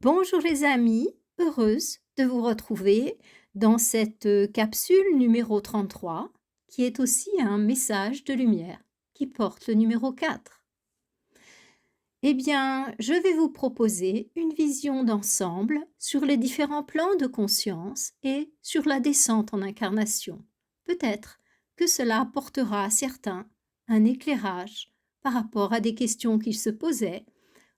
Bonjour les amis, heureuse de vous retrouver dans cette capsule numéro 33 qui est aussi un message de lumière qui porte le numéro 4. Eh bien, je vais vous proposer une vision d'ensemble sur les différents plans de conscience et sur la descente en incarnation. Peut-être que cela apportera à certains un éclairage par rapport à des questions qu'ils se posaient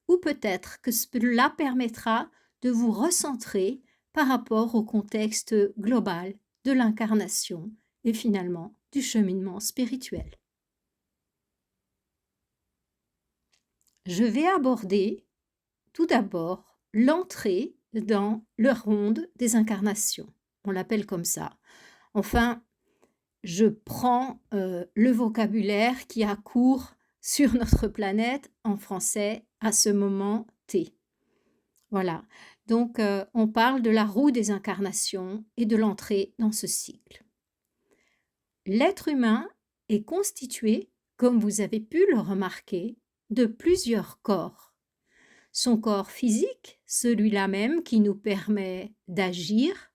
ou peut-être que cela permettra de vous recentrer par rapport au contexte global de l'incarnation et finalement du cheminement spirituel. Je vais aborder tout d'abord l'entrée dans le ronde des incarnations. On l'appelle comme ça. Enfin, je prends le vocabulaire qui a cours sur notre planète en français à ce moment T. Voilà. Donc, on parle de la roue des incarnations et de l'entrée dans ce cycle. L'être humain est constitué, comme vous avez pu le remarquer, de plusieurs corps. Son corps physique, celui-là même qui nous permet d'agir,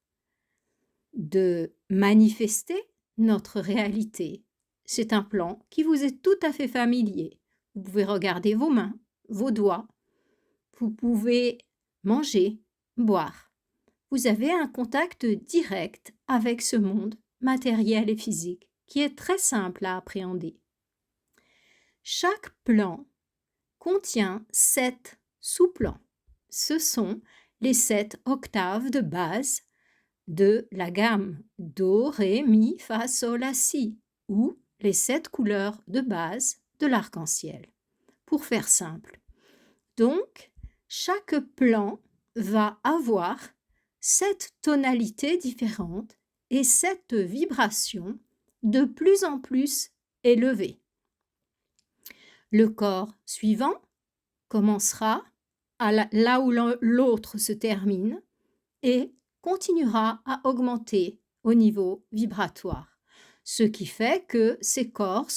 de manifester notre réalité. C'est un plan qui vous est tout à fait familier. Vous pouvez regarder vos mains, vos doigts. Vous pouvez manger, boire. Vous avez un contact direct avec ce monde matériel et physique qui est très simple à appréhender. Chaque plan contient 7 sous-plans. Ce sont les 7 octaves de base de la gamme Do, Ré, Mi, Fa, Sol, La, Si, ou les 7 couleurs de base de l'arc-en-ciel. Pour faire simple. Donc, chaque plan va avoir 7 tonalités différentes et 7 vibrations de plus en plus élevées. Le corps suivant commencera là où l'autre se termine et continuera à augmenter au niveau vibratoire, ce qui fait que ces corps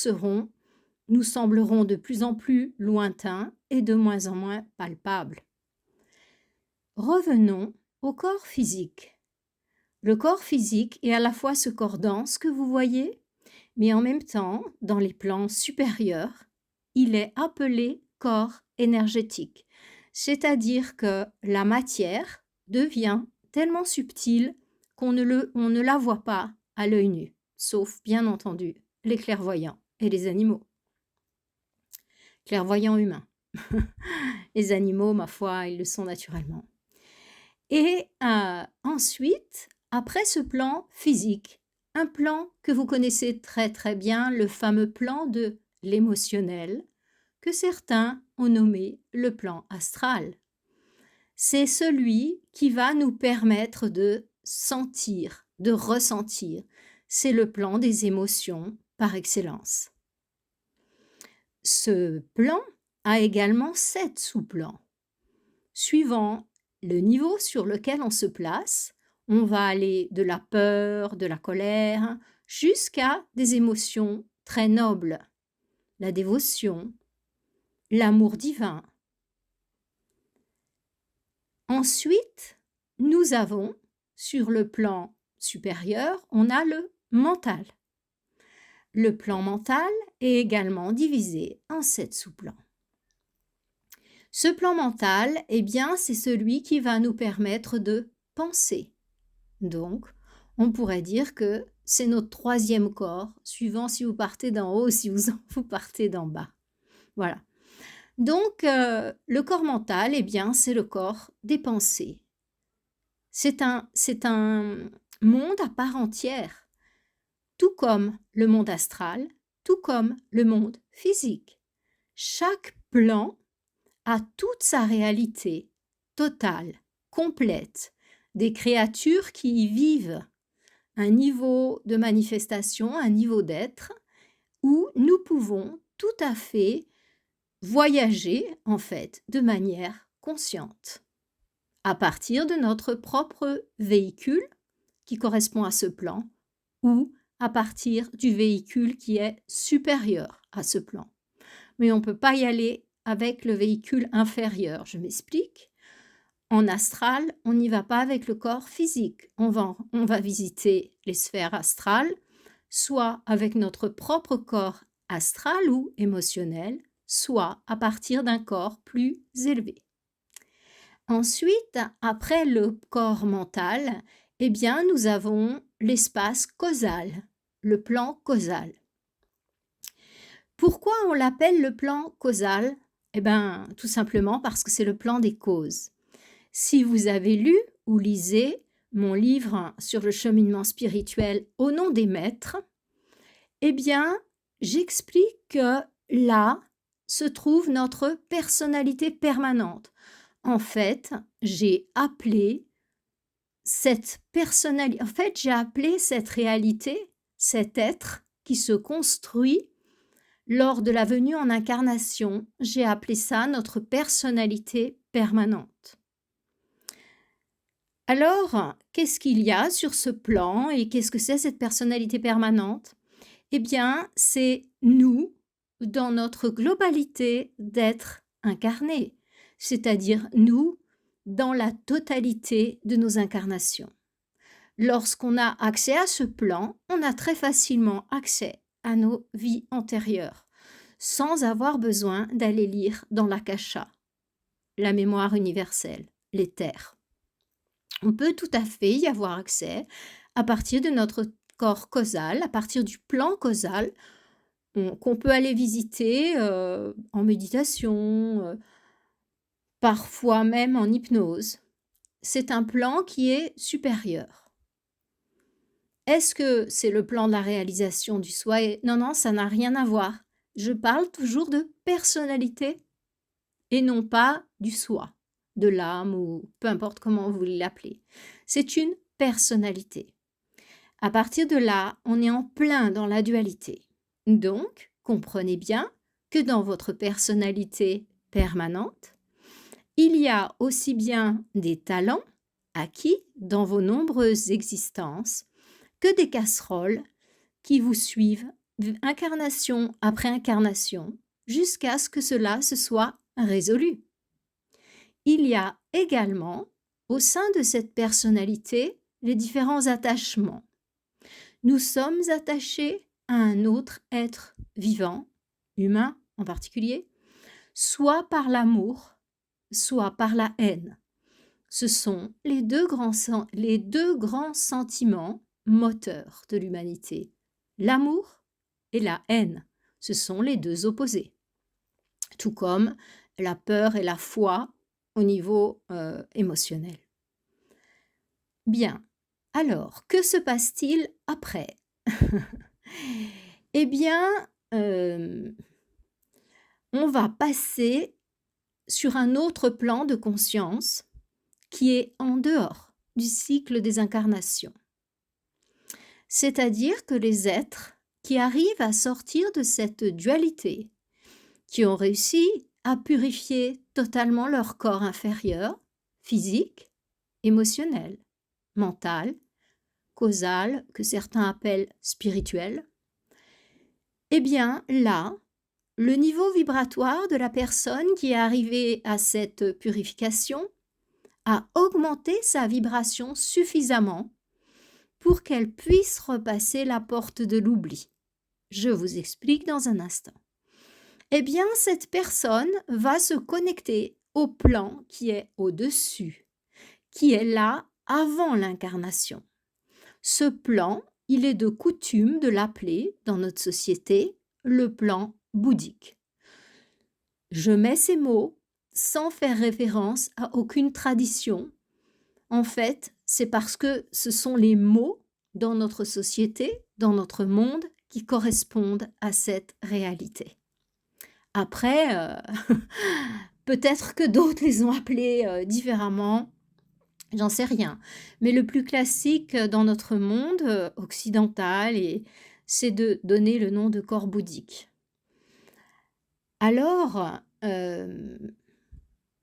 nous sembleront de plus en plus lointains et de moins en moins palpables. Revenons au corps physique. Le corps physique est à la fois ce corps dense que vous voyez, mais en même temps, dans les plans supérieurs, il est appelé corps énergétique, c'est-à-dire que la matière devient tellement subtile qu'on ne la voit pas à l'œil nu, sauf bien entendu les clairvoyants et les animaux. Clairvoyants humains. Les animaux, ma foi, ils le sont naturellement. Et ensuite, après ce plan physique, un plan que vous connaissez très très bien, le fameux plan de l'émotionnel, que certains ont nommé le plan astral. C'est celui qui va nous permettre de sentir, de ressentir. C'est le plan des émotions par excellence. Ce plan a également 7 sous-plans. Suivant le niveau sur lequel on se place, on va aller de la peur, de la colère, jusqu'à des émotions très nobles. La dévotion, l'amour divin. Ensuite, nous avons, sur le plan supérieur, on a le mental. Le plan mental est également divisé en 7 sous-plans. Ce plan mental, eh bien, c'est celui qui va nous permettre de penser. Donc, on pourrait dire que c'est notre 3e corps, suivant si vous partez d'en haut ou si vous partez d'en bas. Voilà. Donc, le corps mental, eh bien, c'est le corps des pensées. C'est un monde à part entière, tout comme le monde astral, tout comme le monde physique. Chaque plan a toute sa réalité totale, complète, des créatures qui y vivent, un niveau de manifestation, un niveau d'être, où nous pouvons tout à fait voyager, en fait, de manière consciente, à partir de notre propre véhicule qui correspond à ce plan, ou à partir du véhicule qui est supérieur à ce plan. Mais on ne peut pas y aller avec le véhicule inférieur. Je m'explique. En astral, on n'y va pas avec le corps physique. On va visiter les sphères astrales, soit avec notre propre corps astral ou émotionnel, soit à partir d'un corps plus élevé. Ensuite, après le corps mental, eh bien, nous avons l'espace causal, le plan causal. Pourquoi on l'appelle le plan causal? Eh bien, tout simplement parce que c'est le plan des causes. Si vous avez lu ou lisez mon livre sur le cheminement spirituel Au nom des maîtres, eh bien, j'explique que là se trouve notre personnalité permanente. En fait, j'ai appelé j'ai appelé cette réalité, cet être qui se construit lors de la venue en incarnation, j'ai appelé ça notre personnalité permanente. Alors, qu'est-ce qu'il y a sur ce plan et qu'est-ce que c'est cette personnalité permanente? Eh bien, c'est nous, dans notre globalité d'être incarnés, c'est-à-dire nous, dans la totalité de nos incarnations. Lorsqu'on a accès à ce plan, on a très facilement accès à nos vies antérieures, sans avoir besoin d'aller lire dans l'Akasha, la mémoire universelle, l'éther. On peut tout à fait y avoir accès à partir de notre corps causal, à partir du plan causal, qu'on peut aller visiter en méditation, parfois même en hypnose. C'est un plan qui est supérieur. Est-ce que c'est le plan de la réalisation du soi? Non, non, ça n'a rien à voir. Je parle toujours de personnalité et non pas du soi, de l'âme ou peu importe comment vous voulez l'appeler. C'est une personnalité. À partir de là, on est en plein dans la dualité. Donc, comprenez bien que dans votre personnalité permanente, il y a aussi bien des talents acquis dans vos nombreuses existences que des casseroles qui vous suivent incarnation après incarnation jusqu'à ce que cela se soit résolu. Il y a également, au sein de cette personnalité, les différents attachements. Nous sommes attachés à un autre être vivant, humain en particulier, soit par l'amour, soit par la haine. Ce sont les deux grands sentiments moteurs de l'humanité. L'amour et la haine, ce sont les deux opposés. Tout comme la peur et la foi au niveau émotionnel. Bien, alors, que se passe-t-il après? Eh bien, on va passer sur un autre plan de conscience qui est en dehors du cycle des incarnations. C'est-à-dire que les êtres qui arrivent à sortir de cette dualité, qui ont réussi à purifier totalement leur corps inférieur, physique, émotionnel, mental, causal, que certains appellent spirituel, eh bien là, le niveau vibratoire de la personne qui est arrivée à cette purification a augmenté sa vibration suffisamment pour qu'elle puisse repasser la porte de l'oubli. Je vous explique dans un instant. Eh bien, cette personne va se connecter au plan qui est au-dessus, qui est là avant l'incarnation. Ce plan, il est de coutume de l'appeler, dans notre société, le plan bouddhique. Je mets ces mots sans faire référence à aucune tradition. En fait, c'est parce que ce sont les mots dans notre société, dans notre monde, qui correspondent à cette réalité. Après, peut-être que d'autres les ont appelés différemment, j'en sais rien. Mais le plus classique dans notre monde occidental, c'est de donner le nom de corps bouddhique. Alors,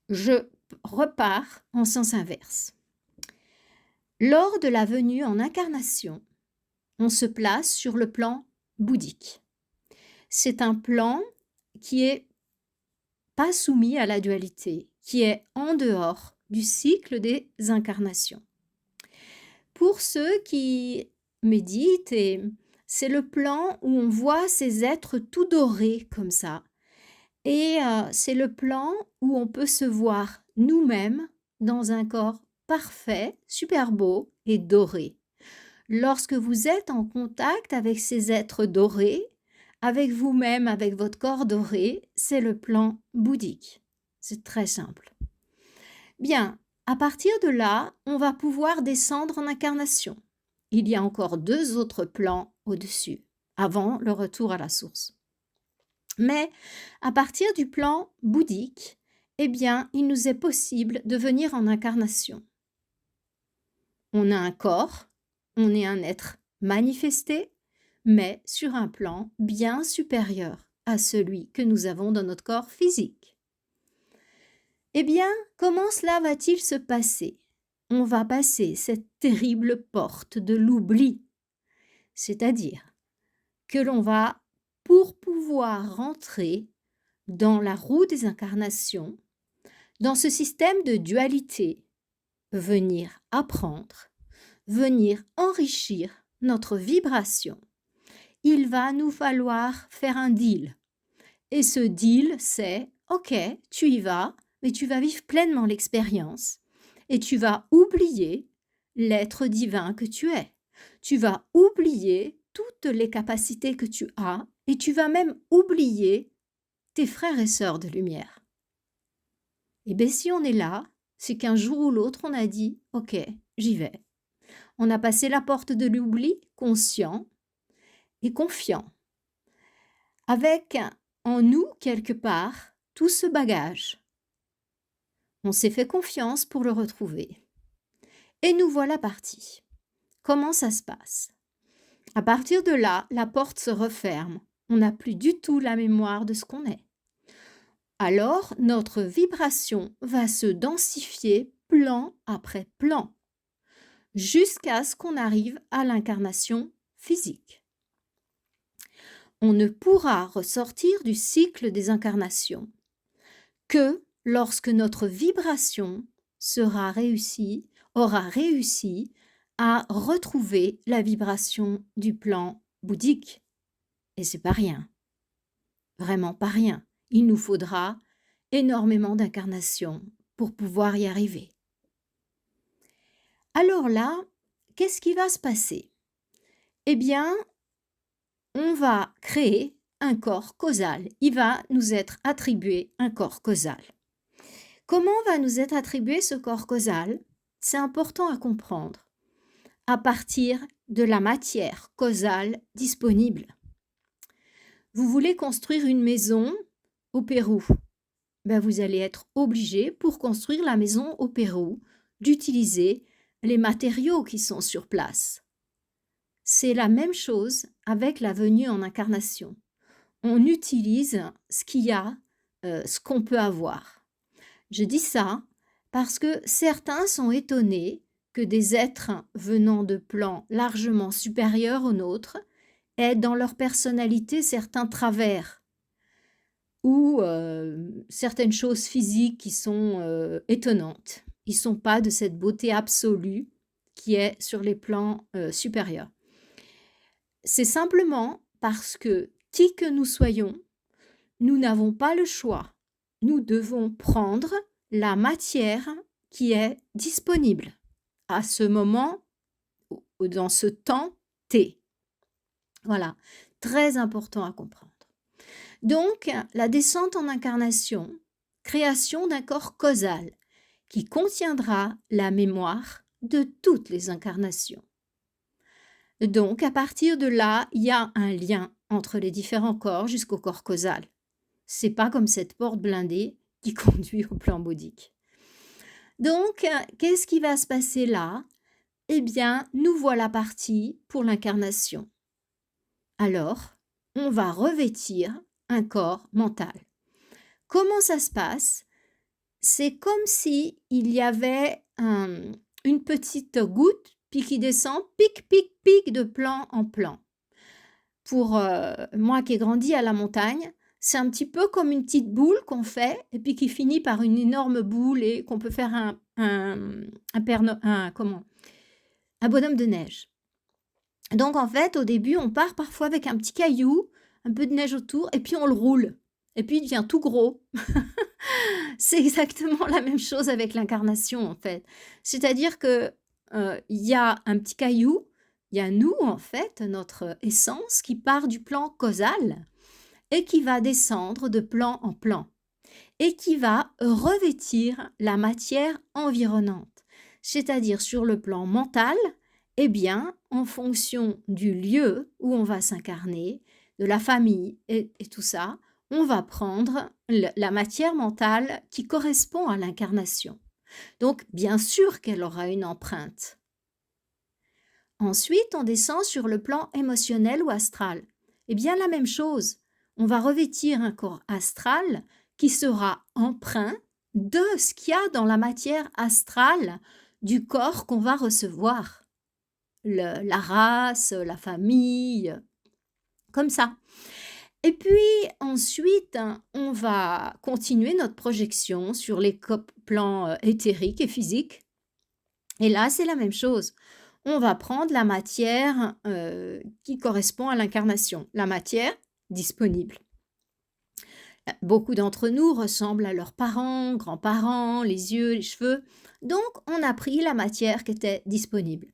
je repars en sens inverse. Lors de la venue en incarnation, on se place sur le plan bouddhique. C'est un plan qui est pas soumis à la dualité, qui est en dehors du cycle des incarnations. Pour ceux qui méditent, c'est le plan où on voit ces êtres tout dorés comme ça. Et c'est le plan où on peut se voir nous-mêmes dans un corps parfait, super beau et doré. Lorsque vous êtes en contact avec ces êtres dorés, avec vous-même, avec votre corps doré, c'est le plan bouddhique. C'est très simple. Bien, à partir de là, on va pouvoir descendre en incarnation. Il y a encore 2 autres plans au-dessus, avant le retour à la source. Mais à partir du plan bouddhique, eh bien, il nous est possible de venir en incarnation. On a un corps, on est un être manifesté, mais sur un plan bien supérieur à celui que nous avons dans notre corps physique. Eh bien, comment cela va-t-il se passer? On va passer cette terrible porte de l'oubli, c'est-à-dire que l'on va, pour pouvoir rentrer dans la roue des incarnations, dans ce système de dualité, venir apprendre, venir enrichir notre vibration, il va nous falloir faire un deal. Et ce deal, c'est « Ok, tu y vas, mais tu vas vivre pleinement l'expérience et tu vas oublier l'être divin que tu es. Tu vas oublier toutes les capacités que tu as et tu vas même oublier tes frères et sœurs de lumière. » Et bien si on est là, c'est qu'un jour ou l'autre, on a dit « Ok, j'y vais. » On a passé la porte de l'oubli conscient et confiant, avec en nous quelque part tout ce bagage. On s'est fait confiance pour le retrouver. Et nous voilà partis. Comment ça se passe? À partir de là, la porte se referme. On n'a plus du tout la mémoire de ce qu'on est. Alors, notre vibration va se densifier plan après plan, jusqu'à ce qu'on arrive à l'incarnation physique. On ne pourra ressortir du cycle des incarnations que lorsque notre vibration aura réussi à retrouver la vibration du plan bouddhique. Et c'est pas rien. Vraiment pas rien. Il nous faudra énormément d'incarnations pour pouvoir y arriver. Alors là, qu'est-ce qui va se passer? Eh bien, on va créer un corps causal. Il va nous être attribué un corps causal. Comment va nous être attribué ce corps causal? C'est important à comprendre. À partir de la matière causale disponible. Vous voulez construire une maison au Pérou? Ben vous allez être obligé, pour construire la maison au Pérou, d'utiliser les matériaux qui sont sur place. C'est la même chose avec la venue en incarnation. On utilise ce qu'il y a, ce qu'on peut avoir. Je dis ça parce que certains sont étonnés que des êtres venant de plans largement supérieurs aux nôtres aient dans leur personnalité certains travers ou certaines choses physiques qui sont étonnantes. Ils ne sont pas de cette beauté absolue qui est sur les plans supérieurs. C'est simplement parce que, qui que nous soyons, nous n'avons pas le choix. Nous devons prendre la matière qui est disponible à ce moment, dans ce temps T. Voilà, très important à comprendre. Donc, la descente en incarnation, création d'un corps causal qui contiendra la mémoire de toutes les incarnations. Donc, à partir de là, il y a un lien entre les différents corps jusqu'au corps causal. C'est pas comme cette porte blindée qui conduit au plan bouddhique. Donc, qu'est-ce qui va se passer là? Eh bien, nous voilà partis pour l'incarnation. Alors, on va revêtir un corps mental. Comment ça se passe? C'est comme si il y avait une petite goutte, puis qui descend, pic, pic, pic, de plan en plan. Pour moi qui ai grandi à la montagne, C'est un petit peu comme une petite boule qu'on fait et puis qui finit par une énorme boule et qu'on peut faire un père No un comment? Un bonhomme de neige. Donc en fait, au début, on part parfois avec un petit caillou, un peu de neige autour et puis on le roule et puis il devient tout gros. C'est exactement la même chose avec l'incarnation, en fait. C'est-à-dire que, il y a un petit caillou, il y a nous, en fait, notre essence qui part du plan causal et qui va descendre de plan en plan et qui va revêtir la matière environnante. C'est-à-dire sur le plan mental, eh bien, en fonction du lieu où on va s'incarner, de la famille et tout ça, on va prendre la matière mentale qui correspond à l'incarnation. Donc, bien sûr qu'elle aura une empreinte. Ensuite, on descend sur le plan émotionnel ou astral. Eh bien, la même chose. On va revêtir un corps astral qui sera empreint de ce qu'il y a dans la matière astrale du corps qu'on va recevoir. La race, la famille, comme ça. Et puis ensuite, on va continuer notre projection sur les plans éthériques et physiques. Et là, c'est la même chose. On va prendre la matière qui correspond à l'incarnation, la matière disponible. Beaucoup d'entre nous ressemblent à leurs parents, grands-parents, les yeux, les cheveux. Donc, on a pris la matière qui était disponible.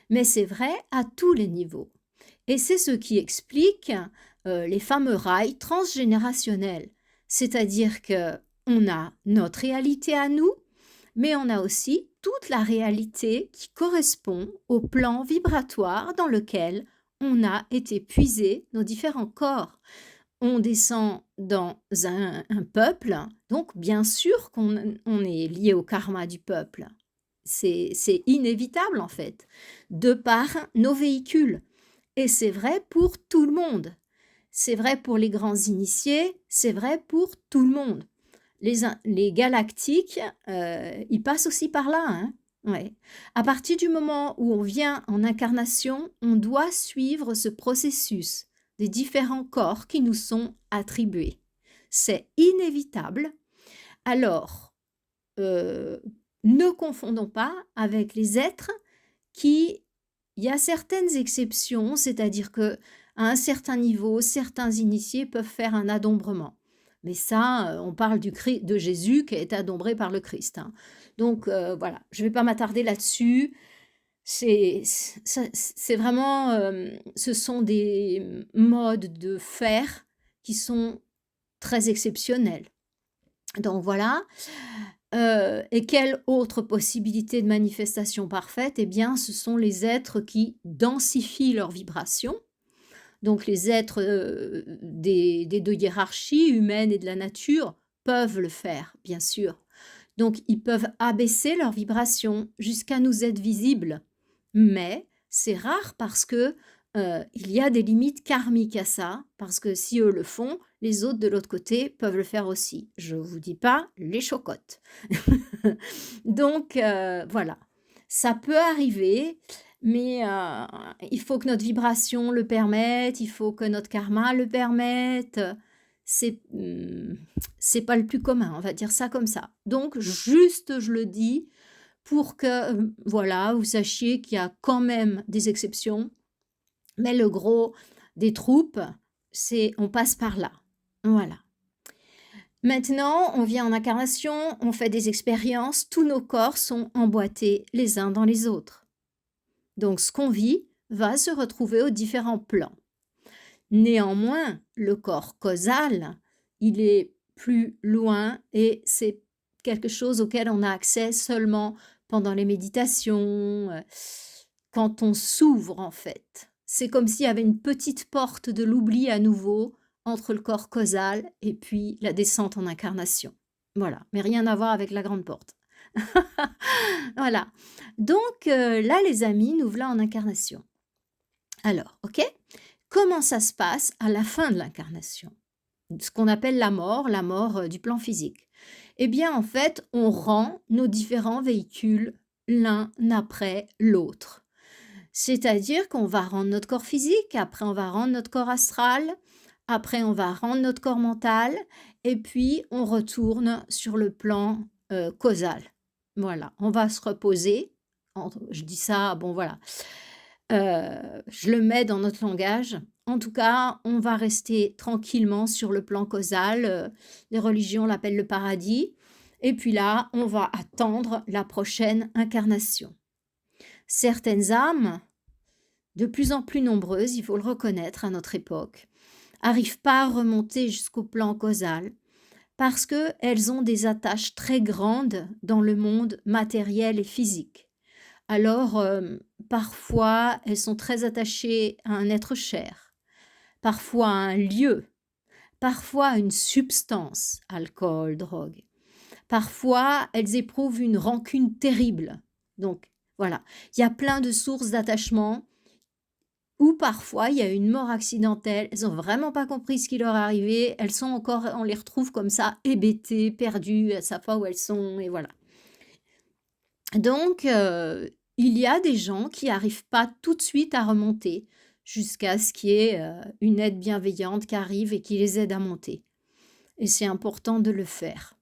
Mais c'est vrai à tous les niveaux. Et c'est ce qui explique les fameux rails transgénérationnels. C'est-à-dire que on a notre réalité à nous, mais on a aussi toute la réalité qui correspond au plan vibratoire dans lequel on a été puisé nos différents corps. On descend dans un peuple, donc bien sûr qu'on est lié au karma du peuple. C'est inévitable en fait, de par nos véhicules. Et c'est vrai pour tout le monde. C'est vrai pour les grands initiés, c'est vrai pour tout le monde. Les galactiques, ils passent aussi par là, hein. Ouais. À partir du moment où on vient en incarnation, on doit suivre ce processus des différents corps qui nous sont attribués. C'est inévitable. Alors, ne confondons pas avec les êtres qui, il y a certaines exceptions, c'est-à-dire que à un certain niveau, certains initiés peuvent faire un adombrement. Mais ça, on parle de Jésus qui a été adombré par le Christ, hein. Donc voilà, je ne vais pas m'attarder là-dessus. C'est vraiment, ce sont des modes de faire qui sont très exceptionnels. Donc voilà. Et quelle autre possibilité de manifestation parfaite? Eh bien, ce sont les êtres qui densifient leurs vibrations. Donc les êtres des deux hiérarchies, humaines et de la nature, peuvent le faire, bien sûr. Donc ils peuvent abaisser leurs vibrations jusqu'à nous être visibles. Mais c'est rare parce que il y a des limites karmiques à ça, parce que si eux le font, les autres de l'autre côté peuvent le faire aussi. Je ne vous dis pas les chocottes. Donc voilà, ça peut arriver, mais il faut que notre vibration le permette, il faut que notre karma le permette. C'est pas le plus commun, on va dire ça comme ça. Donc juste, je le dis pour que voilà, vous sachiez qu'il y a quand même des exceptions, mais le gros des troupes, c'est on passe par là. Voilà. Maintenant, on vient en incarnation, on fait des expériences, tous nos corps sont emboîtés les uns dans les autres. Donc ce qu'on vit va se retrouver aux différents plans. Néanmoins, le corps causal, il est plus loin et c'est quelque chose auquel on a accès seulement pendant les méditations, quand on s'ouvre en fait. C'est comme s'il y avait une petite porte de l'oubli à nouveau entre le corps causal et puis la descente en incarnation. Voilà, mais rien à voir avec la grande porte. Voilà. Donc là, les amis, nous voilà en incarnation. Alors, ok, comment ça se passe à la fin de l'incarnation? Ce qu'on appelle la mort du plan physique. Eh bien, en fait, on rend nos différents véhicules l'un après l'autre. C'est-à-dire qu'on va rendre notre corps physique, après on va rendre notre corps astral, Après, on va rendre notre corps mental et puis on retourne sur le plan, causal. Voilà, on va se reposer. Entre je dis ça, bon voilà, je le mets dans notre langage. En tout cas, on va rester tranquillement sur le plan causal, les religions l'appellent le paradis et puis là, on va attendre la prochaine incarnation. Certaines âmes, de plus en plus nombreuses, il faut le reconnaître à notre époque, arrivent pas à remonter jusqu'au plan causal parce qu'elles ont des attaches très grandes dans le monde matériel et physique. Alors, parfois, elles sont très attachées à un être cher, parfois à un lieu, parfois à une substance, alcool, drogue. Parfois, elles éprouvent une rancune terrible. Donc, voilà, il y a plein de sources d'attachement ou parfois il y a une mort accidentelle, elles ont vraiment pas compris ce qui leur est arrivé, elles sont encore on les retrouve comme ça hébétées, perdues, elles savent pas où elles sont et voilà. Donc il y a des gens qui arrivent pas tout de suite à remonter, jusqu'à ce qu'il y ait, une aide bienveillante qui arrive et qui les aide à monter et c'est important de le faire.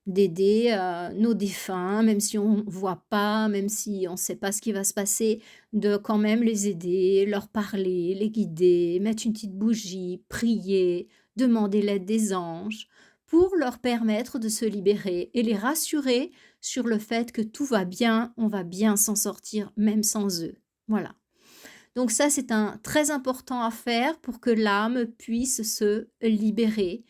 D'aider, nos défunts, même si on voit pas, même si on sait pas ce qui va se passer, de quand même les aider, leur parler, les guider, mettre une petite bougie, prier, demander l'aide des anges, pour leur permettre de se libérer et les rassurer sur le fait que tout va bien, on va bien s'en sortir même sans eux. Voilà. Donc ça, c'est un très important à faire pour que l'âme puisse se libérer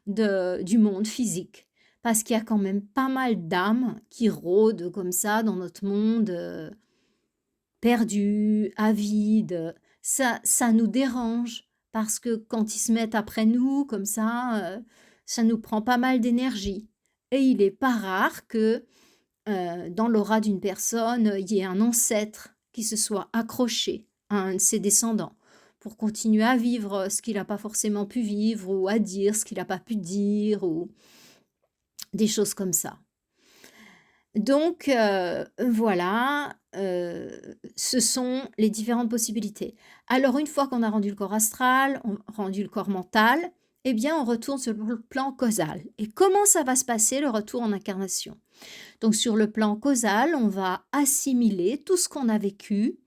du monde physique. Parce qu'il y a quand même pas mal d'âmes qui rôdent comme ça dans notre monde, perdues, avides. Ça nous dérange parce que quand ils se mettent après nous comme ça nous prend pas mal d'énergie. Et il est pas rare que dans l'aura d'une personne, il y ait un ancêtre qui se soit accroché à un de ses descendants pour continuer à vivre ce qu'il n'a pas forcément pu vivre ou à dire ce qu'il n'a pas pu dire ou des choses comme ça. Donc voilà, ce sont les différentes possibilités. Alors une fois qu'on a rendu le corps astral, on rendu le corps mental, eh bien on retourne sur le plan causal. Et comment ça va se passer le retour en incarnation? Donc sur le plan causal, on va assimiler tout ce qu'on a vécu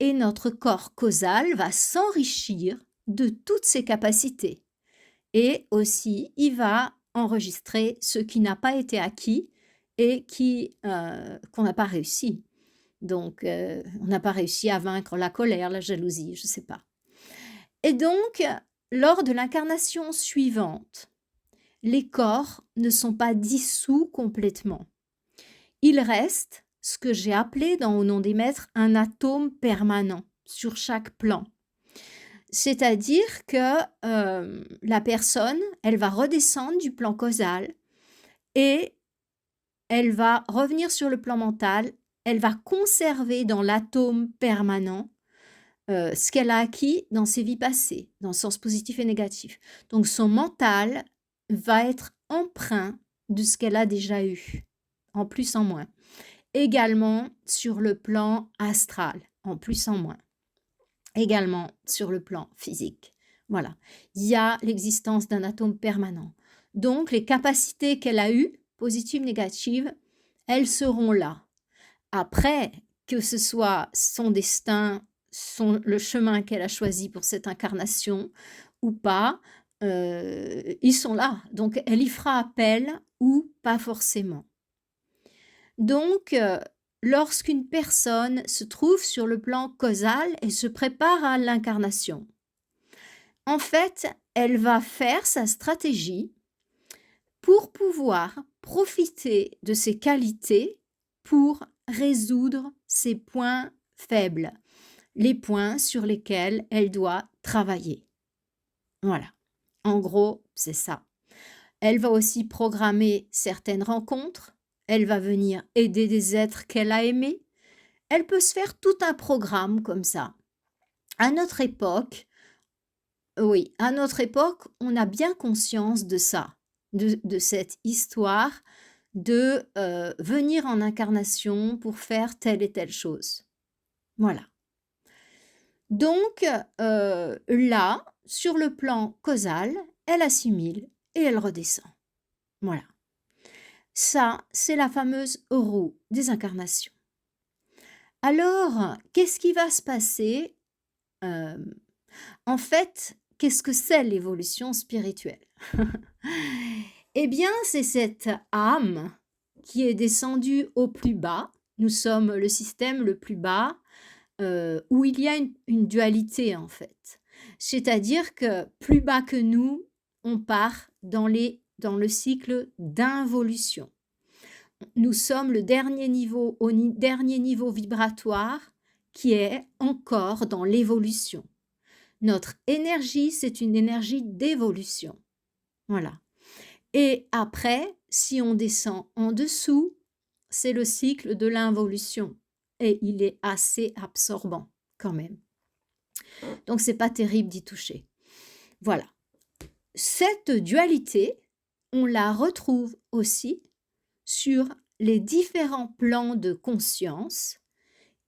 et notre corps causal va s'enrichir de toutes ses capacités. Et aussi, il va enregistrer ce qui n'a pas été acquis et qu'on n'a pas réussi. Donc, on n'a pas réussi à vaincre la colère, la jalousie, je ne sais pas. Et donc, lors de l'incarnation suivante, les corps ne sont pas dissous complètement. Il reste ce que j'ai appelé dans Au nom des maîtres un atome permanent sur chaque plan. C'est-à-dire que la personne, elle va redescendre du plan causal et elle va revenir sur le plan mental, elle va conserver dans l'atome permanent ce qu'elle a acquis dans ses vies passées, dans le sens positif et négatif. Donc son mental va être empreint de ce qu'elle a déjà eu, en plus en moins. Également sur le plan astral, en plus en moins. Également sur le plan physique. Voilà, il y a l'existence d'un atome permanent. Donc les capacités qu'elle a eues, positives, négatives, elles seront là. Après, que ce soit son destin, le chemin qu'elle a choisi pour cette incarnation ou pas, ils sont là. Donc elle y fera appel ou pas forcément. Donc, lorsqu'une personne se trouve sur le plan causal et se prépare à l'incarnation, en fait, elle va faire sa stratégie pour pouvoir profiter de ses qualités pour résoudre ses points faibles, les points sur lesquels elle doit travailler. Voilà, en gros, c'est ça. Elle va aussi programmer certaines rencontres, elle va venir aider des êtres qu'elle a aimés. Elle peut se faire tout un programme comme ça. À notre époque, oui, à notre époque, on a bien conscience de ça, de cette histoire de venir en incarnation pour faire telle et telle chose. Voilà. Donc là, sur le plan causal, elle assimile et elle redescend. Voilà. Ça, c'est la fameuse roue des incarnations. Alors, qu'est-ce qui va se passer? Hem, En fait, qu'est-ce que c'est l'évolution spirituelle? Eh bien, c'est cette âme qui est descendue au plus bas. Nous sommes le système le plus bas, où il y a une dualité, en fait. C'est-à-dire que plus bas que nous, on part dans le cycle d'involution. Nous sommes le dernier niveau dernier niveau vibratoire qui est encore dans l'évolution. Notre énergie, c'est une énergie d'évolution. Voilà. Et après, si on descend en dessous, c'est le cycle de l'involution et il est assez absorbant quand même. Donc c'est pas terrible d'y toucher. Voilà. Cette dualité, on la retrouve aussi sur les différents plans de conscience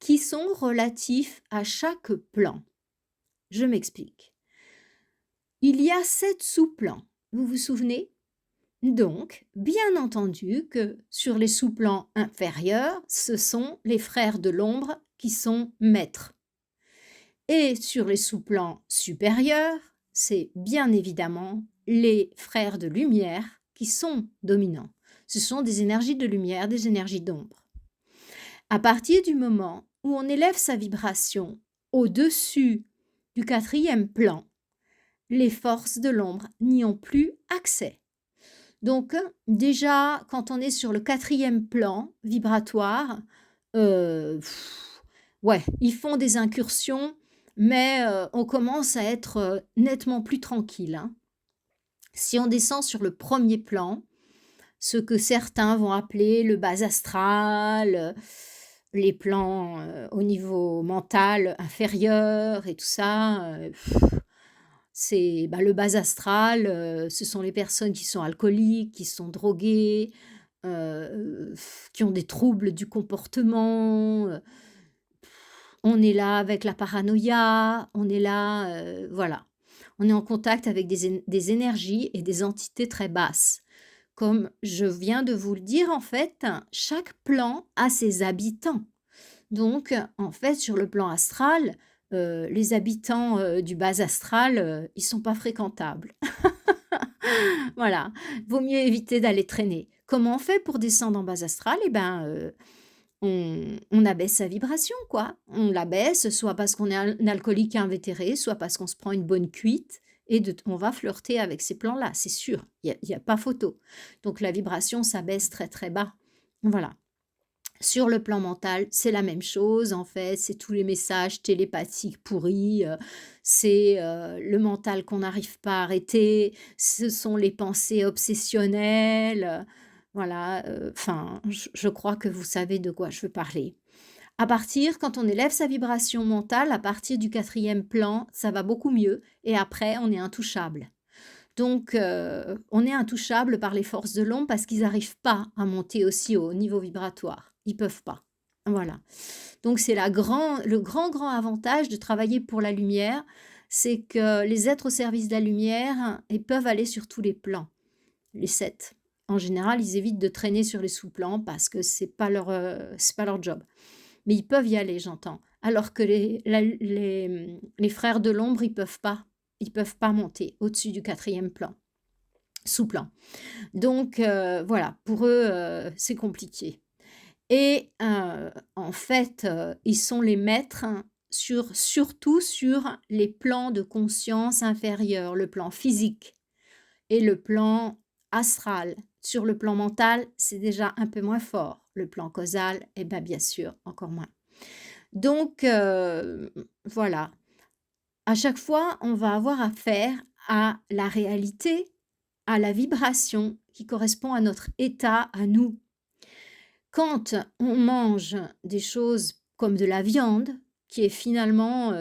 qui sont relatifs à chaque plan. Je m'explique. Il y a 7 sous-plans. Vous vous souvenez? Donc, bien entendu que sur les sous-plans inférieurs, ce sont les frères de l'ombre qui sont maîtres. Et sur les sous-plans supérieurs, c'est bien évidemment les frères de lumière qui sont dominants. Ce sont des énergies de lumière, des énergies d'ombre. À partir du moment où on élève sa vibration au-dessus du 4e plan, les forces de l'ombre n'y ont plus accès. Donc, déjà, quand on est sur le 4e plan vibratoire, ouais, ils font des incursions, mais on commence à être, nettement plus tranquille, hein. Si on descend sur le 1er plan, ce que certains vont appeler le bas astral, les plans, au niveau mental inférieur et tout ça, c'est bah, le bas astral, ce sont les personnes qui sont alcooliques, qui sont droguées, heu, qui ont des troubles du comportement, on est là avec la paranoïa, on est là, voilà. On est en contact avec des énergies et des entités très basses. Comme je viens de vous le dire, en fait, chaque plan a ses habitants. Donc, en fait, sur le plan astral, les habitants, du bas astral, ils sont pas fréquentables. Voilà, vaut mieux éviter d'aller traîner. Comment on fait pour descendre en bas astral? Eh ben, on abaisse sa vibration, quoi. On l'abaisse, soit parce qu'on est un alcoolique invétéré, soit parce qu'on se prend une bonne cuite et on va flirter avec ces plans-là, c'est sûr, il y a pas photo. Donc la vibration s'abaisse très, très bas. Voilà. Sur le plan mental, c'est la même chose, en fait, c'est tous les messages télépathiques pourris, c'est, le mental qu'on n'arrive pas à arrêter, ce sont les pensées obsessionnelles, voilà, enfin, je crois que vous savez de quoi je veux parler. Quand on élève sa vibration mentale, à partir du 4e plan, ça va beaucoup mieux et après on est intouchable. Donc, on est intouchable par les forces de l'ombre parce qu'ils n'arrivent pas à monter aussi haut au niveau vibratoire. Ils peuvent pas. Voilà. Donc c'est le grand, grand avantage de travailler pour la lumière, c'est que les êtres au service de la lumière, ils peuvent aller sur tous les plans, les 7. En général, ils évitent de traîner sur les sous-plans parce que c'est pas leur job. Mais ils peuvent y aller, j'entends. Alors que les frères de l'ombre, ils peuvent pas. Ils peuvent pas monter au-dessus du 4e plan, sous-plan. Donc voilà, pour eux, c'est compliqué. Et en fait, ils sont les maîtres, hein, surtout sur les plans de conscience inférieurs, le plan physique et le plan astral. Sur le plan mental, c'est déjà un peu moins fort. Le plan causal, eh ben, bien sûr, encore moins. Donc voilà, à chaque fois, on va avoir affaire à la réalité, à la vibration qui correspond à notre état, à nous. Quand on mange des choses comme de la viande, qui est finalement,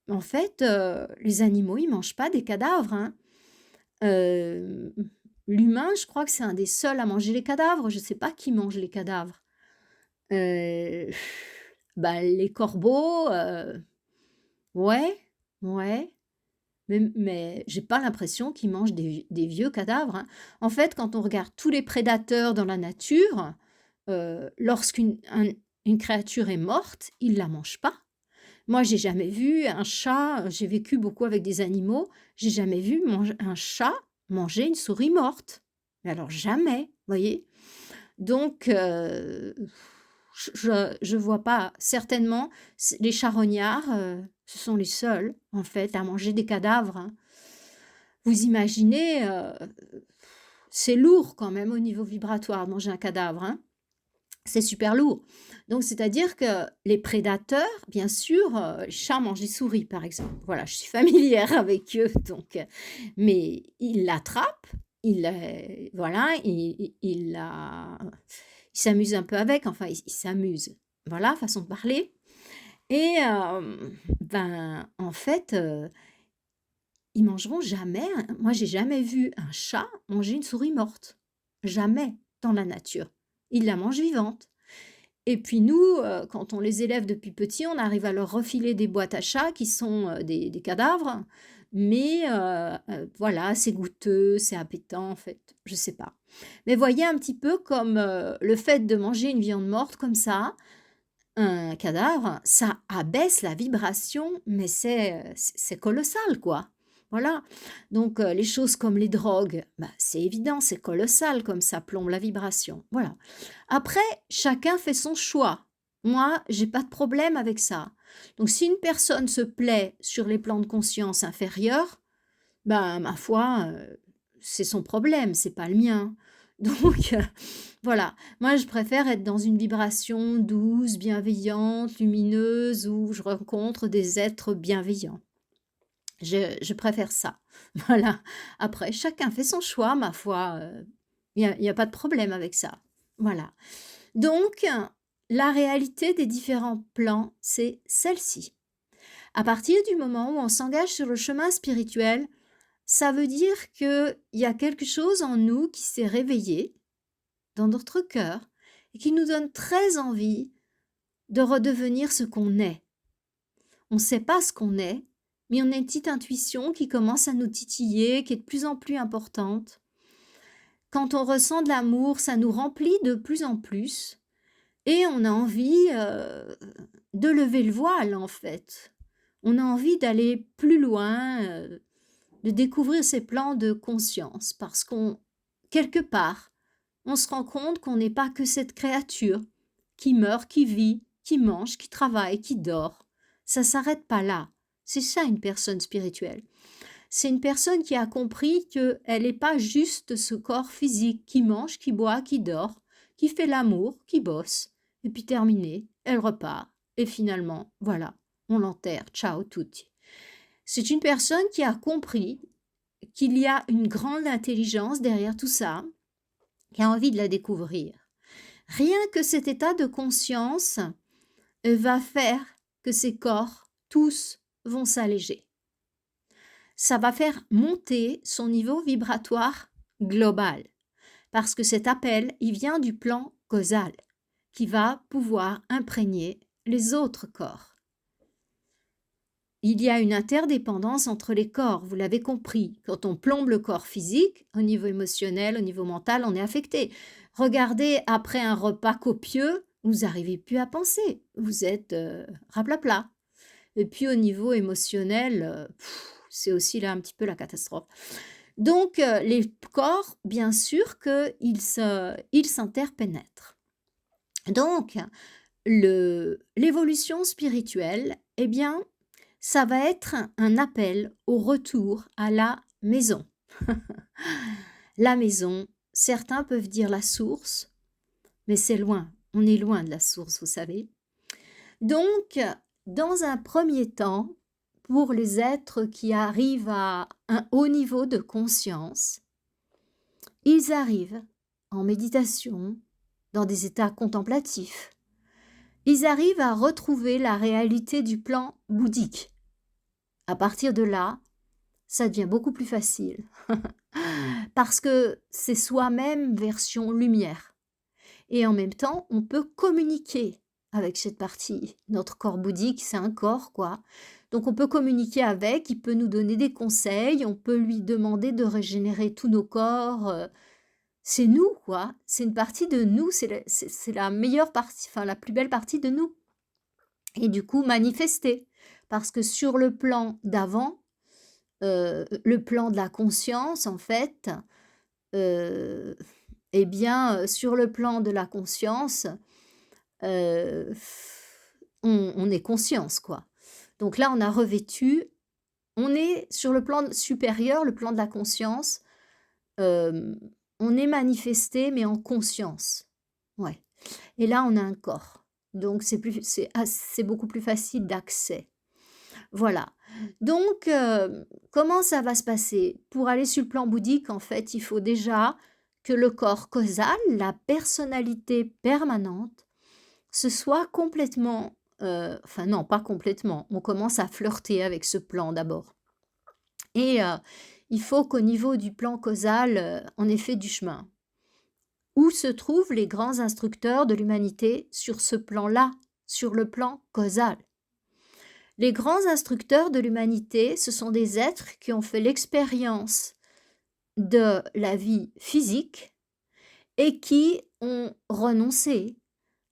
en fait, les animaux, ils mangent pas des cadavres, hein. Hem, L'humain, je crois que c'est un des seuls à manger les cadavres. Je ne sais pas qui mange les cadavres. Heu, Bah, les corbeaux, ouais, Ouais, mais j'ai pas l'impression qu'ils mangent des vieux cadavres, hein. En fait, quand on regarde tous les prédateurs dans la nature, lorsqu'une créature est morte, ils la mangent pas. Moi, j'ai jamais vu un chat, j'ai vécu beaucoup avec des animaux, j'ai jamais vu un chat manger une souris morte. Mais alors jamais, voyez? Donc je vois pas. Certainement, les charognards, ce sont les seuls, en fait, à manger des cadavres, hein. Vous imaginez, c'est lourd quand même au niveau vibratoire de manger un cadavre, hein. C'est super lourd. Donc c'est-à-dire que les prédateurs, bien sûr, les chats mangent les souris, par exemple. Voilà, je suis familière avec eux, donc mais ils l'attrapent, voilà, ils s'amusent un peu avec, enfin ils s'amusent, voilà, façon de parler et ben, en fait, ils mangeront jamais moi j'ai jamais vu un chat manger une souris morte. Jamais dans la nature. Ils la mangent vivante. Et puis nous, quand on les élève depuis petits, on arrive à leur refiler des boîtes à chats qui sont, des cadavres, mais voilà, c'est goûteux, c'est appétant en fait, je sais pas. Mais voyez un petit peu comme, le fait de manger une viande morte comme ça, un cadavre, ça abaisse la vibration, mais c'est colossal, quoi. Voilà. Donc, les choses comme les drogues, bah, c'est évident, c'est colossal comme ça plombe la vibration. Voilà. Après, chacun fait son choix. Moi, j'ai pas de problème avec ça. Donc, si une personne se plaît sur les plans de conscience inférieurs, ben, ma foi, c'est son problème, c'est pas le mien. Donc, voilà. Moi, je préfère être dans une vibration douce, bienveillante, lumineuse, où je rencontre des êtres bienveillants. Je préfère ça. Voilà. Après, chacun fait son choix, ma foi, il y a pas de problème avec ça. Voilà. Donc, la réalité des différents plans, c'est celle-ci. À partir du moment où on s'engage sur le chemin spirituel, ça veut dire qu'il y a quelque chose en nous qui s'est réveillé dans notre cœur et qui nous donne très envie de redevenir ce qu'on est. On ne sait pas ce qu'on est, mais on a une petite intuition qui commence à nous titiller, qui est de plus en plus importante. Quand on ressent de l'amour, ça nous remplit de plus en plus et on a envie de lever le voile en fait. On a envie d'aller plus loin, de découvrir ces plans de conscience parce qu'on, quelque part, on se rend compte qu'on n'est pas que cette créature qui meurt, qui vit, qui mange, qui travaille, qui dort. Ça s'arrête pas là. C'est ça une personne spirituelle. C'est une personne qui a compris qu'elle n'est pas juste ce corps physique qui mange, qui boit, qui dort, qui fait l'amour, qui bosse, et puis terminé, elle repart. Et finalement, voilà, on l'enterre. Ciao tutti. C'est une personne qui a compris qu'il y a une grande intelligence derrière tout ça, qui a envie de la découvrir. Rien que cet état de conscience va faire que ces corps, tous, vont s'alléger. Ça va faire monter son niveau vibratoire global, parce que cet appel, il vient du plan causal, qui va pouvoir imprégner les autres corps. Il y a une interdépendance entre les corps, vous l'avez compris. Quand on plombe le corps physique, au niveau émotionnel, au niveau mental, on est affecté. Regardez, après un repas copieux, vous n'arrivez plus à penser. Vous êtes raplapla. Et puis au niveau émotionnel, c'est aussi là un petit peu la catastrophe. Donc les corps, bien sûr qu'ils s'interpénètrent. Donc l'évolution spirituelle, eh bien, ça va être un appel au retour à la maison. La maison, certains peuvent dire la source, mais c'est loin, on est loin de la source, vous savez. Donc, dans un premier temps, pour les êtres qui arrivent à un haut niveau de conscience, ils arrivent en méditation, dans des états contemplatifs. Ils arrivent à retrouver la réalité du plan bouddhique. À partir de là, ça devient beaucoup plus facile. Parce que c'est soi-même version lumière. Et en même temps, on peut communiquer avec cette partie. Notre corps bouddhique, c'est un corps, quoi. Donc on peut communiquer avec, il peut nous donner des conseils, on peut lui demander de régénérer tous nos corps, c'est nous, quoi. C'est une partie de nous, c'est la meilleure partie, enfin la plus belle partie de nous. Et du coup manifester. Parce que sur le plan d'avant, le plan de la conscience en fait, heu, eh bien, sur le plan de la conscience, heu, on est conscience, quoi. Donc là, on a revêtu on est sur le plan supérieur, le plan de la conscience, hem, on est manifesté, mais en conscience. Ouais. Et là, on a un corps. Donc c'est beaucoup plus facile d'accès. Voilà. Donc, comment ça va se passer? Pour aller sur le plan bouddhique, en fait, il faut déjà que le corps causal, la personnalité permanente, ce soit complètement, enfin non, pas complètement, on commence à flirter avec ce plan d'abord et il faut qu'au niveau du plan causal, on ait fait du chemin. Où se trouvent les grands instructeurs de l'humanité sur ce plan-là, sur le plan causal? Les grands instructeurs de l'humanité, ce sont des êtres qui ont fait l'expérience de la vie physique et qui ont renoncé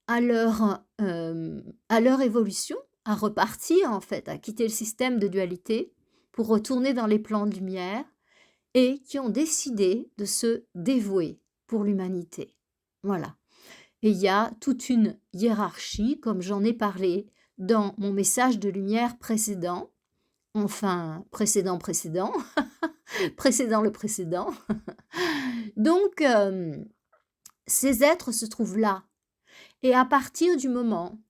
à leur évolution, à repartir en fait, à quitter le système de dualité pour retourner dans les plans de lumière et qui ont décidé de se dévouer pour l'humanité. Voilà. Et il y a toute une hiérarchie, comme j'en ai parlé dans mon message de lumière précédent, enfin précédent, précédent le précédent. Donc, ces êtres se trouvent là. Et à partir du moment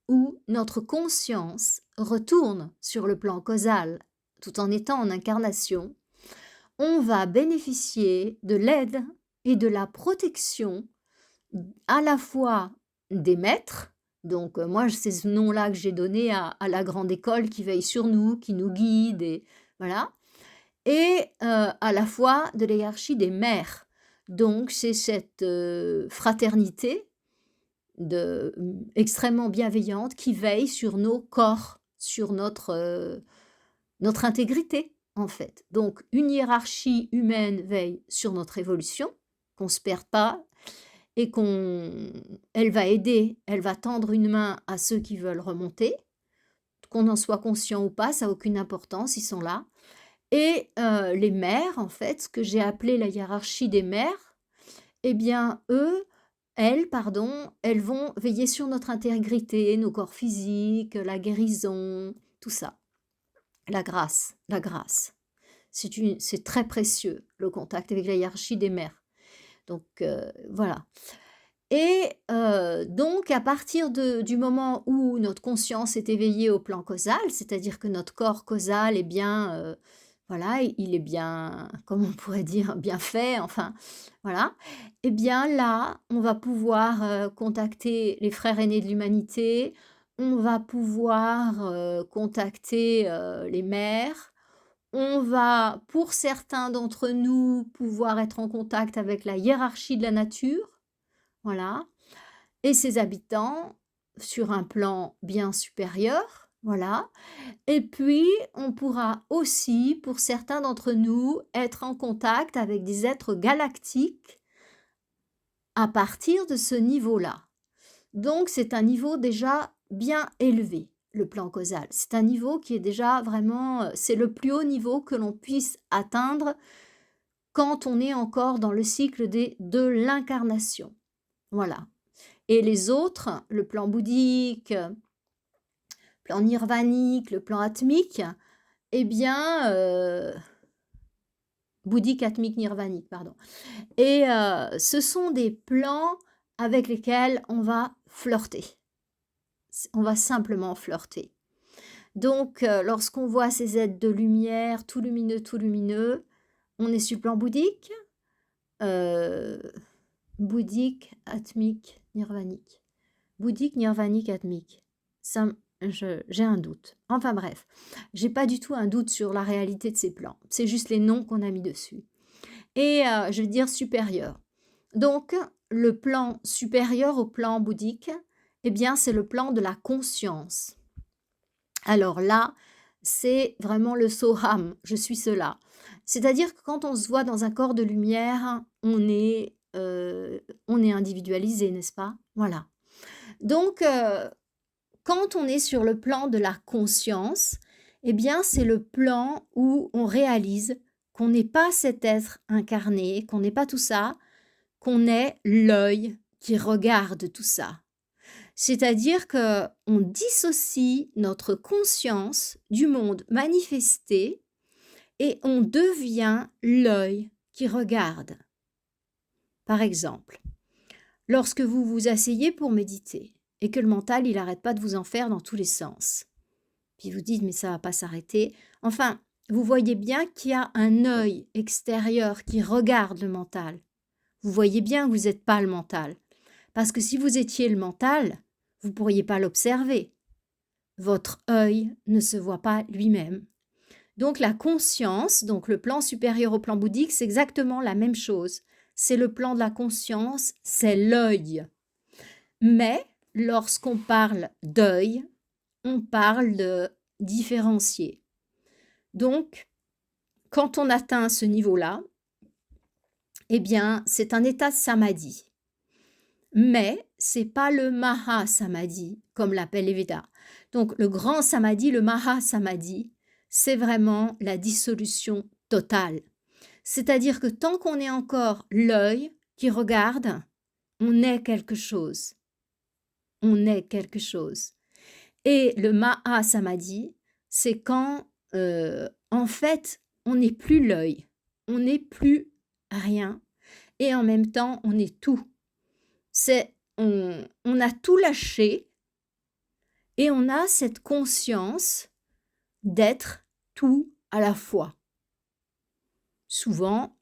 où notre conscience retourne sur le plan causal, tout en étant en incarnation, on va bénéficier de l'aide et de la protection à la fois des maîtres, donc moi c'est ce nom-là que j'ai donné à la grande école qui veille sur nous, qui nous guide et voilà, et à la fois de la hiérarchie des mères. Donc c'est cette, fraternité extrêmement bienveillante qui veille sur nos corps, sur notre intégrité, en fait. Donc une hiérarchie humaine veille sur notre évolution, qu'on ne se perde pas et elle va aider, elle va tendre une main à ceux qui veulent remonter, qu'on en soit conscient ou pas, ça a aucune importance, ils sont là. Et les mères, en fait, ce que j'ai appelé la hiérarchie des mères, eh bien elles, pardon, elles vont veiller sur notre intégrité, nos corps physiques, la guérison, tout ça. La grâce, la grâce. C'est très précieux, le contact avec la hiérarchie des mères. Donc voilà. Et donc à partir du moment où notre conscience est éveillée au plan causal, c'est-à-dire que notre corps causal est bien, voilà, il est bien, comment on pourrait dire? Bien fait, enfin, voilà. Et bien là, on va pouvoir, contacter les frères aînés de l'humanité, on va pouvoir, contacter, les mères, on va, pour certains d'entre nous, pouvoir être en contact avec la hiérarchie de la nature. Voilà, et ses habitants sur un plan bien supérieur, voilà. Et puis, on pourra aussi, pour certains d'entre nous, être en contact avec des êtres galactiques à partir de ce niveau-là. Donc, c'est un niveau déjà bien élevé, le plan causal. C'est un niveau qui est déjà vraiment, c'est le plus haut niveau que l'on puisse atteindre quand on est encore dans le cycle de l'incarnation. Voilà. Et les autres, le plan bouddhique, le plan nirvanique, le plan atmique, eh bien, bouddhique, atmique, nirvanique, pardon. Et ce sont des plans avec lesquels on va flirter. On va simplement flirter. Donc, lorsqu'on voit ces êtres de lumière, tout lumineux, on est sur le plan bouddhique, euh, bouddhique, atmique, nirvanique. Bouddhique, nirvanique, atmique. Ça, j'ai un doute. Enfin bref, j'ai pas du tout un doute sur la réalité de ces plans. C'est juste les noms qu'on a mis dessus. Et je veux dire supérieur. Donc, le plan supérieur au plan bouddhique, eh bien, c'est le plan de la conscience. Alors là, c'est vraiment le Soham, je suis cela. C'est-à-dire que quand on se voit dans un corps de lumière, on est individualisé, n'est-ce pas? Voilà. Donc, quand on est sur le plan de la conscience, eh bien, c'est le plan où on réalise qu'on n'est pas cet être incarné, qu'on n'est pas tout ça, qu'on est l'œil qui regarde tout ça. C'est-à-dire que on dissocie notre conscience du monde manifesté et on devient l'œil qui regarde. Par exemple, lorsque vous vous asseyez pour méditer et que le mental, il n'arrête pas de vous en faire dans tous les sens, puis vous dites mais ça va pas s'arrêter. Enfin, vous voyez bien qu'il y a un œil extérieur qui regarde le mental. Vous voyez bien que vous n'êtes pas le mental. Parce que si vous étiez le mental, vous ne pourriez pas l'observer. Votre œil ne se voit pas lui-même. Donc la conscience, donc le plan supérieur au plan bouddhique, c'est exactement la même chose. C'est le plan de la conscience, c'est l'œil. Mais lorsqu'on parle d'œil, on parle de différencier. Donc, quand on atteint ce niveau-là, eh bien, c'est un état de samadhi. Mais c'est pas le Maha Samadhi, comme l'appellent les Védas. Donc, le grand Samadhi, le Maha Samadhi, c'est vraiment la dissolution totale. C'est-à-dire que tant qu'on est encore l'œil qui regarde, on est quelque chose. On est quelque chose. Et le Maha Samadhi, c'est quand, en fait, on n'est plus l'œil, on n'est plus rien, et en même temps, on est tout. On a tout lâché et on a cette conscience d'être tout à la fois. Souvent,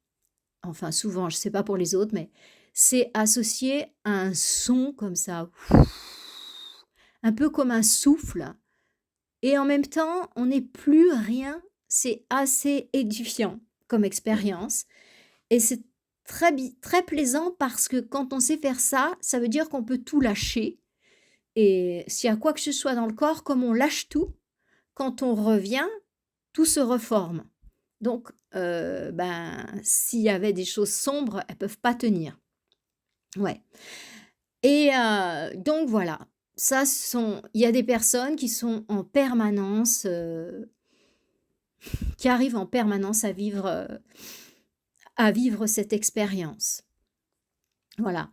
enfin souvent, je ne sais pas pour les autres, mais c'est associé à un son comme ça, un peu comme un souffle. Et en même temps, on n'est plus rien. C'est assez édifiant comme expérience. Et c'est très plaisant parce que quand on sait faire ça, ça veut dire qu'on peut tout lâcher. Et s'il y a quoi que ce soit dans le corps, comme on lâche tout, quand on revient, tout se reforme. Donc, s'il y avait des choses sombres, elles peuvent pas tenir. Ouais. Et donc voilà, il y a des personnes qui sont en permanence, qui arrivent en permanence à vivre cette expérience. Voilà.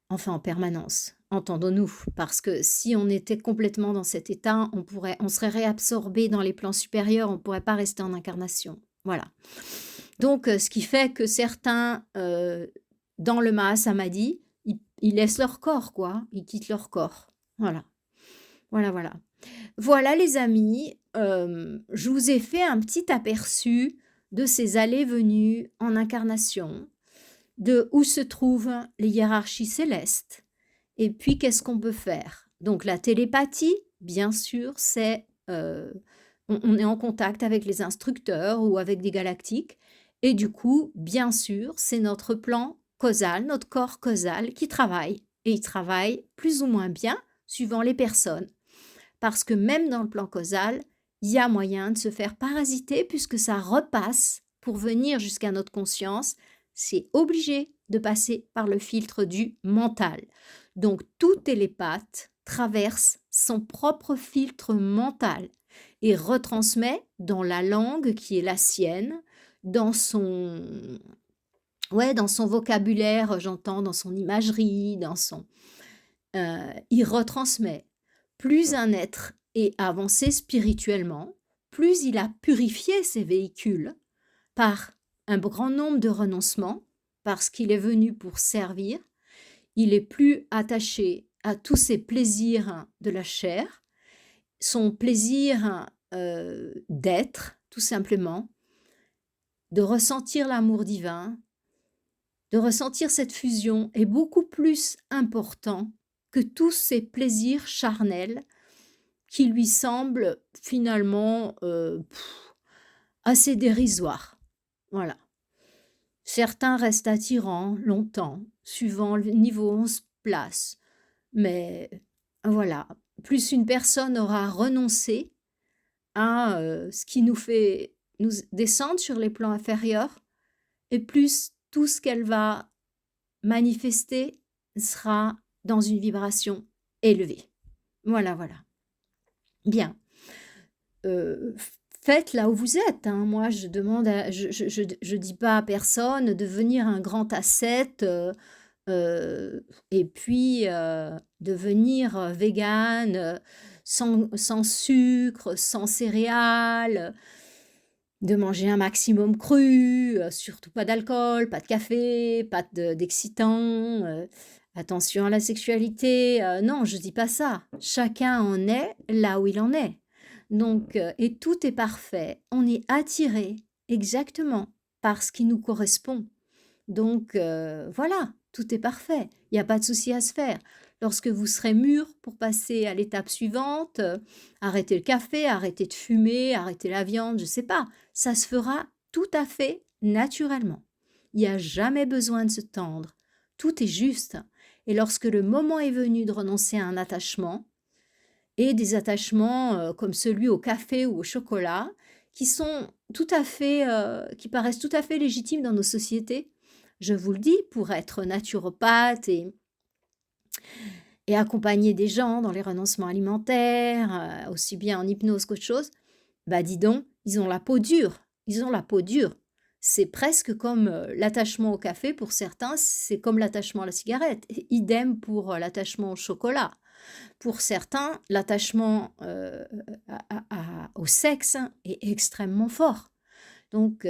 Enfin, en permanence, entendons-nous, parce que si on était complètement dans cet état, on serait réabsorbé dans les plans supérieurs, on ne pourrait pas rester en incarnation. Voilà. Donc, ce qui fait que certains, dans le Mahasamadhi, ils laissent leur corps, quoi. Ils quittent leur corps. Voilà. Voilà, voilà. Voilà, les amis, je vous ai fait un petit aperçu de ces allées-venues en incarnation, de où se trouvent les hiérarchies célestes, et puis qu'est-ce qu'on peut faire. Donc la télépathie, bien sûr, c'est on est en contact avec les instructeurs ou avec des galactiques, et du coup, bien sûr, c'est notre plan causal, notre corps causal qui travaille, et il travaille plus ou moins bien suivant les personnes. Parce que même dans le plan causal, il y a moyen de se faire parasiter puisque ça repasse pour venir jusqu'à notre conscience. C'est obligé de passer par le filtre du mental. Donc tout télépathe traverse son propre filtre mental et retransmet dans la langue qui est la sienne, dans son vocabulaire, j'entends, dans son imagerie, il retransmet. Plus un être est avancé spirituellement, plus il a purifié ses véhicules par un grand nombre de renoncements, parce qu'il est venu pour servir, il est plus attaché à tous ses plaisirs de la chair, son plaisir d'être, tout simplement, de ressentir l'amour divin, de ressentir cette fusion est beaucoup plus important que tous ces plaisirs charnels qui lui semblent finalement assez dérisoires. Voilà. Certains restent attirants longtemps, suivant le niveau où on se place, mais Voilà, plus une personne aura renoncé à, ce qui nous fait nous descendre sur les plans inférieurs et plus tout ce qu'elle va manifester sera dans une vibration élevée. Voilà, voilà. Bien, faites là où vous êtes, hein. Moi, je demande à je dis pas à personne de devenir un grand ascète, et puis, devenir, végane, sans sucre, sans céréales, de manger un maximum cru, surtout pas d'alcool, pas de café, pas d'excitants, attention à la sexualité, non, je dis pas ça. Chacun en est là où il en est. Donc et tout est parfait. On est attiré exactement par ce qui nous correspond. Donc voilà, tout est parfait. Il y a pas de souci à se faire. Lorsque vous serez mûr pour passer à l'étape suivante, arrêter le café, arrêter de fumer, arrêter la viande, je sais pas, ça se fera tout à fait naturellement. Il y a jamais besoin de se tendre. Tout est juste. Et lorsque le moment est venu de renoncer à un attachement, et des attachements, comme celui au café ou au chocolat, qui sont tout à fait, qui paraissent tout à fait légitimes dans nos sociétés. Je vous le dis, pour être naturopathe et accompagner des gens dans les renoncements alimentaires, aussi bien en hypnose qu'autre chose, bah, dis donc, ils ont la peau dure, ils ont la peau dure. C'est presque comme, l'attachement au café pour certains, c'est comme l'attachement à la cigarette. Idem pour, l'attachement au chocolat. Pour certains, l'attachement, au sexe est extrêmement fort. Donc,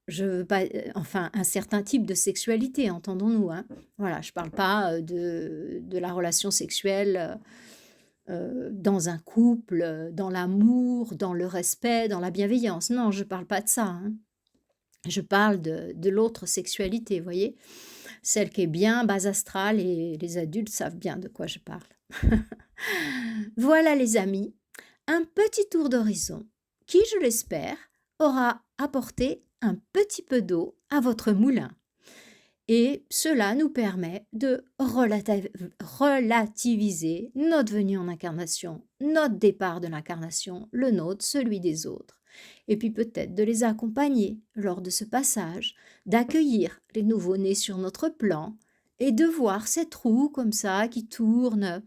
je veux pas, enfin, un certain type de sexualité, entendons-nous, hein. Voilà, je parle pas, de la relation sexuelle, dans un couple, dans l'amour, dans le respect, dans la bienveillance. Non, je parle pas de ça, hein. Je parle de l'autre sexualité, vous voyez? Celle qui est bien base astrale et les adultes savent bien de quoi je parle. Voilà les amis, un petit tour d'horizon qui, je l'espère, aura apporté un petit peu d'eau à votre moulin. Et cela nous permet de relativiser notre venue en incarnation, notre départ de l'incarnation, le nôtre, celui des autres. Et puis peut-être de les accompagner lors de ce passage, d'accueillir les nouveaux-nés sur notre plan et de voir cette roue comme ça qui tourne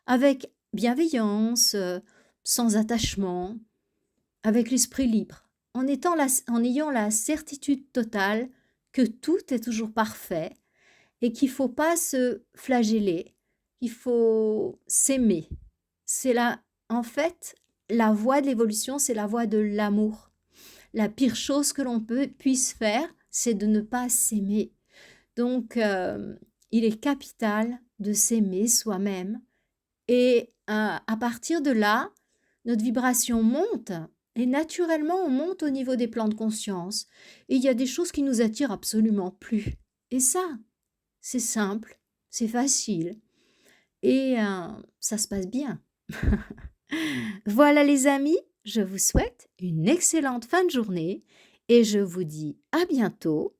avec bienveillance, sans attachement, avec l'esprit libre, en ayant la certitude totale que tout est toujours parfait et qu'il ne faut pas se flageller, il faut s'aimer. C'est là, en fait, la voie de l'évolution, c'est la voie de l'amour. La pire chose que l'on puisse faire, c'est de ne pas s'aimer. Donc, il est capital de s'aimer soi-même. Et à partir de là, notre vibration monte et naturellement, on monte au niveau des plans de conscience. Et il y a des choses qui nous attirent absolument plus. Et ça, c'est simple, c'est facile et ça se passe bien. Voilà les amis, je vous souhaite une excellente fin de journée et je vous dis à bientôt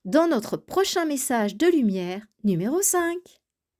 dans notre prochain message de lumière numéro 5.